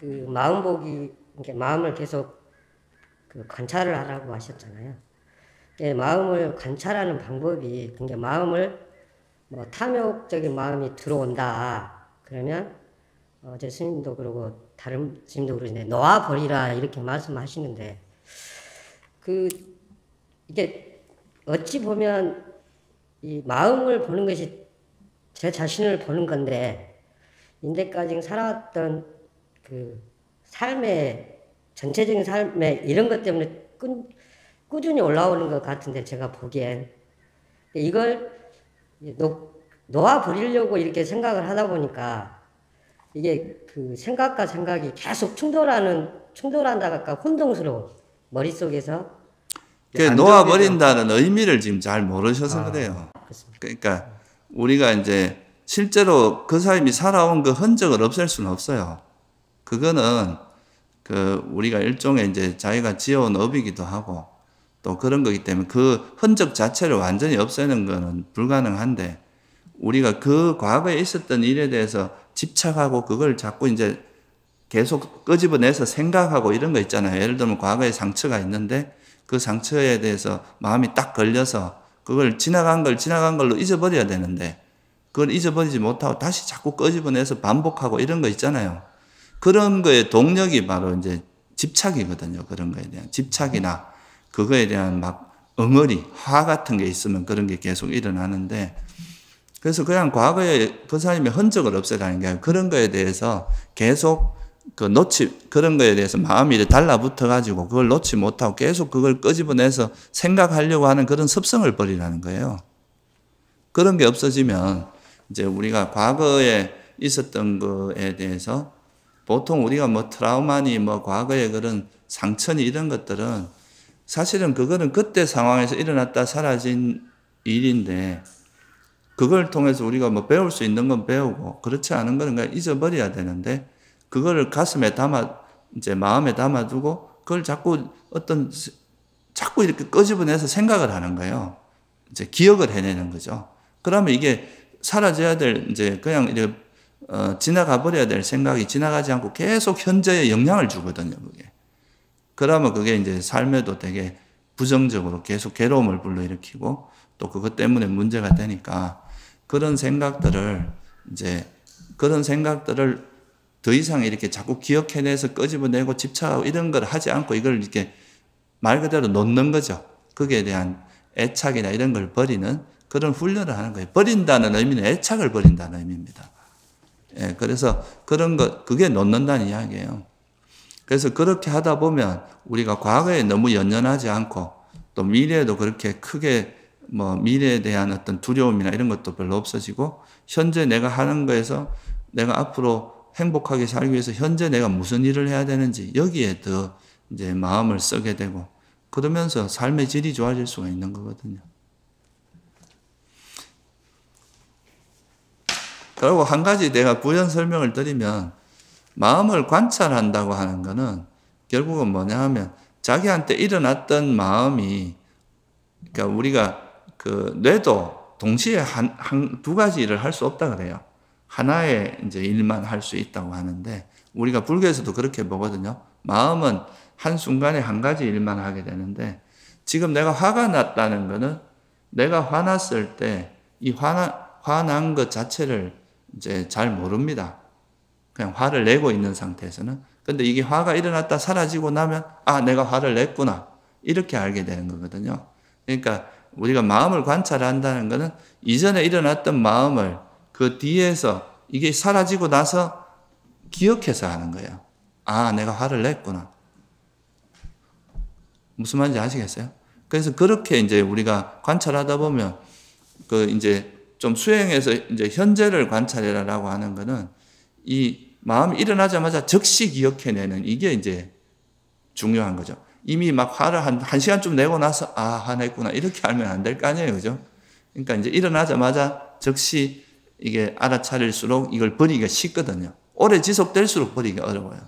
그 마음보기, 이렇게 마음을 계속 그 관찰을 하라고 하셨잖아요. 마음을 관찰하는 방법이, 그러니까 마음을 뭐 탐욕적인 마음이 들어온다. 그러면 제 스님도 그러고 다른 스님도 그러는데 놓아버리라 이렇게 말씀하시는데 그 이게 어찌 보면 이 마음을 보는 것이 제 자신을 보는 건데 인제까지 살아왔던 그 삶의 전체적인 삶의 이런 것 때문에 꾸준히 올라오는 것 같은데 제가 보기엔 이걸 놓아버리려고 이렇게 생각을 하다 보니까 이게 그 생각과 생각이 계속 충돌한다가 혼동스러워 머릿속에서 그 놓아버린다는 의미를 지금 잘 모르셔서 그래요. 그렇습니다. 그러니까 우리가 이제 실제로 그 사람이 살아온 그 흔적을 없앨 수는 없어요. 그거는 그 우리가 일종의 이제 자기가 지어온 업이기도 하고 또 그런 거기 때문에 그 흔적 자체를 완전히 없애는 거는 불가능한데 우리가 그 과거에 있었던 일에 대해서 집착하고 그걸 자꾸 이제 계속 끄집어내서 생각하고 이런 거 있잖아요. 예를 들면 과거에 상처가 있는데 그 상처에 대해서 마음이 딱 걸려서 그걸 지나간 걸로 잊어버려야 되는데 그걸 잊어버리지 못하고 다시 자꾸 끄집어내서 반복하고 이런 거 있잖아요. 그런 거의 동력이 바로 이제 집착이거든요. 그런 거에 대한 집착이나 그거에 대한 막 엉어리, 화 같은 게 있으면 그런 게 계속 일어나는데 그래서 그냥 과거에 그 사람의 흔적을 없애라는 게 아니라 그런 거에 대해서 계속 그런 거에 대해서 마음이 이렇게 달라붙어 가지고 그걸 놓지 못하고 계속 그걸 끄집어내서 생각하려고 하는 그런 습성을 버리라는 거예요. 그런 게 없어지면 이제 우리가 과거에 있었던 거에 대해서 보통 우리가 뭐 트라우마니 뭐 과거의 그런 상처니 이런 것들은 사실은 그거는 그때 상황에서 일어났다 사라진 일인데 그걸 통해서 우리가 뭐 배울 수 있는 건 배우고 그렇지 않은 거는 그냥 잊어버려야 되는데 그거를 가슴에 이제 마음에 담아두고 그걸 자꾸 이렇게 끄집어내서 생각을 하는 거예요. 이제 기억을 해내는 거죠. 그러면 이게 사라져야 될 이제 그냥 이제 지나가 버려야 될 생각이 지나가지 않고 계속 현재에 영향을 주거든요, 그게. 그러면 그게 이제 삶에도 되게 부정적으로 계속 괴로움을 불러일으키고 또 그것 때문에 문제가 되니까 그런 생각들을 더 이상 이렇게 자꾸 기억해내서 끄집어내고 집착하고 이런 걸 하지 않고 이걸 이렇게 말 그대로 놓는 거죠. 거기에 대한 애착이나 이런 걸 버리는 그런 훈련을 하는 거예요. 버린다는 의미는 애착을 버린다는 의미입니다. 예, 그래서 그게 놓는다는 이야기예요. 그래서 그렇게 하다 보면 우리가 과거에 너무 연연하지 않고 또 미래에도 그렇게 크게 뭐 미래에 대한 어떤 두려움이나 이런 것도 별로 없어지고 현재 내가 하는 거에서 내가 앞으로 행복하게 살기 위해서 현재 내가 무슨 일을 해야 되는지 여기에 더 이제 마음을 쓰게 되고 그러면서 삶의 질이 좋아질 수가 있는 거거든요. 그리고 한 가지 내가 부연 설명을 드리면 마음을 관찰한다고 하는 거는 결국은 뭐냐 하면 자기한테 일어났던 마음이 그러니까 우리가 그 뇌도 동시에 두 가지 일을 할 수 없다 그래요. 하나의 이제 일만 할 수 있다고 하는데 우리가 불교에서도 그렇게 보거든요. 마음은 한순간에 한 가지 일만 하게 되는데 지금 내가 화가 났다는 거는 내가 화났을 때 이 화난 것 자체를 이제 잘 모릅니다. 그냥 화를 내고 있는 상태에서는. 근데 이게 화가 일어났다 사라지고 나면 내가 화를 냈구나. 이렇게 알게 되는 거거든요. 그러니까 우리가 마음을 관찰한다는 것은 이전에 일어났던 마음을 그 뒤에서 이게 사라지고 나서 기억해서 하는 거예요. 내가 화를 냈구나. 무슨 말인지 아시겠어요? 그래서 그렇게 이제 우리가 관찰하다 보면 그 이제 좀 수행해서 이제 현재를 관찰해라라고 하는 거는 이 마음이 일어나자마자 즉시 기억해내는 이게 이제 중요한 거죠. 이미 막 화를 한 시간쯤 내고 나서 화냈구나 이렇게 알면 안 될 거 아니에요. 그죠? 그러니까 이제 일어나자마자 즉시 이게 알아차릴수록 이걸 버리기가 쉽거든요. 오래 지속될수록 버리기가 어려워요.